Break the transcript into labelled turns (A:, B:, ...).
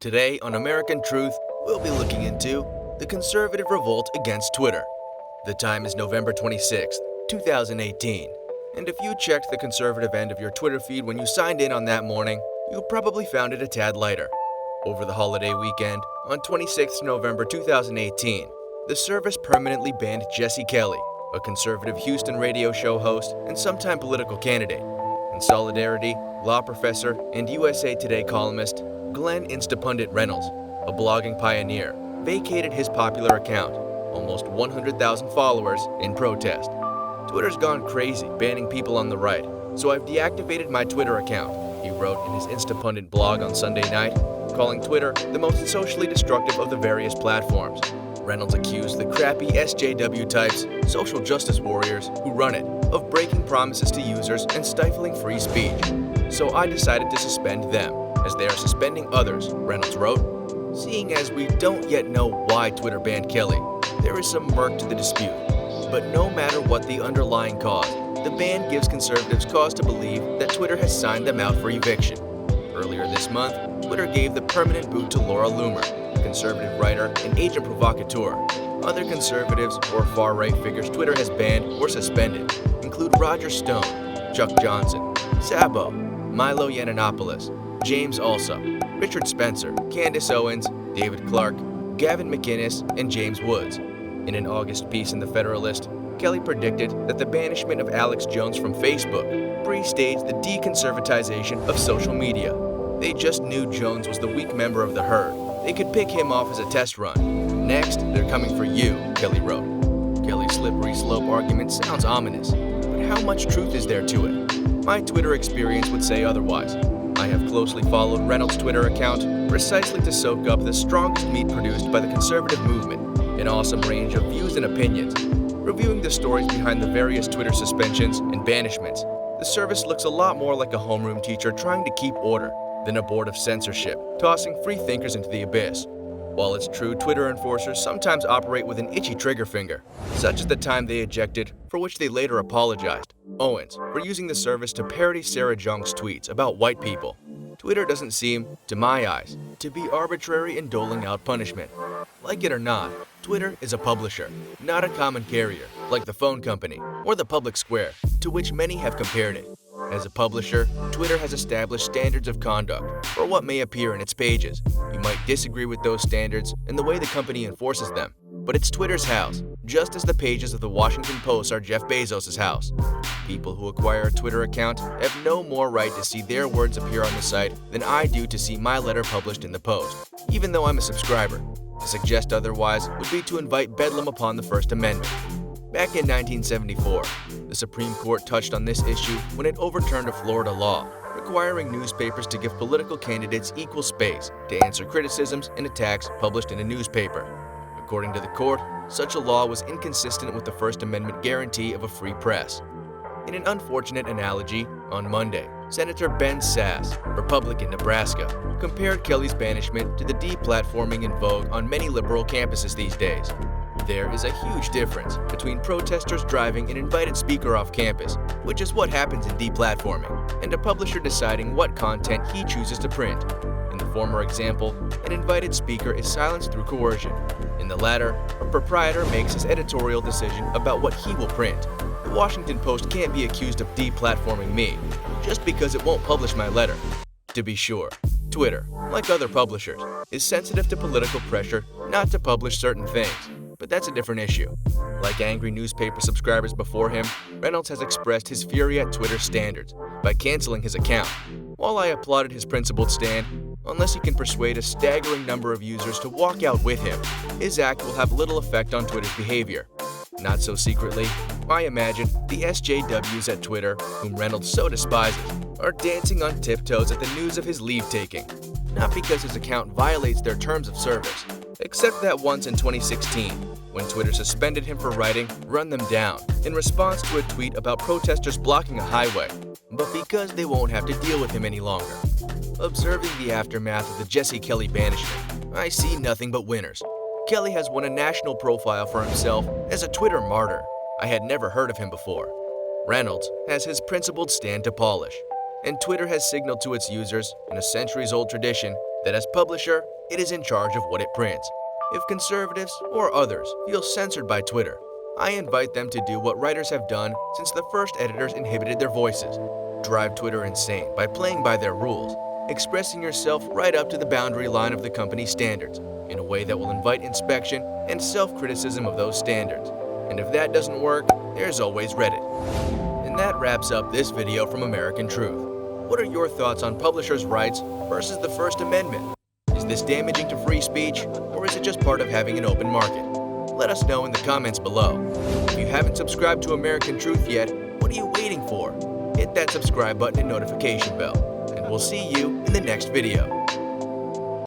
A: Today on American Truth, we'll be looking into the conservative revolt against Twitter. The time is November 26, 2018. And if you checked the conservative end of your Twitter feed when you signed in on that morning, you probably found it a tad lighter. Over the holiday weekend, on 26 November 2018, the service permanently banned Jesse Kelly, a conservative Houston radio show host and sometime political candidate. In solidarity, law professor and USA Today columnist Glenn Instapundit Reynolds, a blogging pioneer, vacated his popular account, almost 100,000 followers, in protest. Twitter's gone crazy banning people on the right, so I've deactivated my Twitter account, he wrote in his Instapundit blog on Sunday night, calling Twitter the most socially destructive of the various platforms. Reynolds accused the crappy SJW types, social justice warriors who run it, of breaking promises to users and stifling free speech. So I decided to suspend them, as they are suspending others, Reynolds wrote. Seeing as we don't yet know why Twitter banned Kelly, there is some murk to the dispute. But no matter what the underlying cause, the ban gives conservatives cause to believe that Twitter has signed them out for eviction. Earlier this month, Twitter gave the permanent boot to Laura Loomer, a conservative writer and agent provocateur. Other conservatives or far-right figures Twitter has banned or suspended include Roger Stone, Chuck Johnson, Sabo, Milo Yiannopoulos, James Alsop, Richard Spencer, Candace Owens, David Clark, Gavin McInnes, and James Woods. In an August piece in The Federalist, Kelly predicted that the banishment of Alex Jones from Facebook pre-staged the deconservatization of social media. They just knew Jones was the weak member of the herd. They could pick him off as a test run. Next, they're coming for you, Kelly wrote. Kelly's slippery slope argument sounds ominous, but how much truth is there to it? My Twitter experience would say otherwise. I have closely followed Reynolds' Twitter account precisely to soak up the strongest meat produced by the conservative movement, an awesome range of views and opinions. Reviewing the stories behind the various Twitter suspensions and banishments, the service looks a lot more like a homeroom teacher trying to keep order than a board of censorship, tossing free thinkers into the abyss. While it's true Twitter enforcers sometimes operate with an itchy trigger finger, such as the time they ejected, for which they later apologized, Owens for using the service to parody Sarah Jung's tweets about white people. Twitter doesn't seem, to my eyes, to be arbitrary in doling out punishment. Like it or not, Twitter is a publisher, not a common carrier, like the phone company or the public square, to which many have compared it. As a publisher, Twitter has established standards of conduct for what may appear in its pages. You might disagree with those standards and the way the company enforces them, but it's Twitter's house, just as the pages of the Washington Post are Jeff Bezos' house. People who acquire a Twitter account have no more right to see their words appear on the site than I do to see my letter published in the Post, even though I'm a subscriber. To suggest otherwise would be to invite bedlam upon the First Amendment. Back in 1974, the Supreme Court touched on this issue when it overturned a Florida law requiring newspapers to give political candidates equal space to answer criticisms and attacks published in a newspaper. According to the court, such a law was inconsistent with the First Amendment guarantee of a free press. In an unfortunate analogy, on Monday, Senator Ben Sasse, Republican, Nebraska, compared Kelly's banishment to the deplatforming in vogue on many liberal campuses these days. There is a huge difference between protesters driving an invited speaker off campus, which is what happens in deplatforming, and a publisher deciding what content he chooses to print. In the former example, an invited speaker is silenced through coercion. In the latter, a proprietor makes his editorial decision about what he will print. The Washington Post can't be accused of deplatforming me, just because it won't publish my letter. To be sure, Twitter, like other publishers, is sensitive to political pressure not to publish certain things. But that's a different issue. Like angry newspaper subscribers before him, Reynolds has expressed his fury at Twitter's standards by canceling his account. While I applauded his principled stand, unless he can persuade a staggering number of users to walk out with him, his act will have little effect on Twitter's behavior. Not so secretly, I imagine the SJWs at Twitter, whom Reynolds so despises, are dancing on tiptoes at the news of his leave-taking. Not because his account violates their terms of service, except that once in 2016, when Twitter suspended him for writing "Run Them Down" in response to a tweet about protesters blocking a highway, but because they won't have to deal with him any longer. Observing the aftermath of the Jesse Kelly banishment, I see nothing but winners. Kelly has won a national profile for himself as a Twitter martyr. I had never heard of him before. Reynolds has his principled stand to polish, and Twitter has signaled to its users, in a centuries-old tradition, that as publisher, it is in charge of what it prints. If conservatives or others feel censored by Twitter, I invite them to do what writers have done since the first editors inhibited their voices. Drive Twitter insane by playing by their rules, expressing yourself right up to the boundary line of the company's standards in a way that will invite inspection and self-criticism of those standards. And if that doesn't work, there's always Reddit. And that wraps up this video from American Truth. What are your thoughts on publishers' rights versus the First Amendment? Is this damaging to free speech, or is it just part of having an open market? Let us know in the comments below. If you haven't subscribed to American Truth yet, what are you waiting for? Hit that subscribe button and notification bell, and we'll see you in the next video.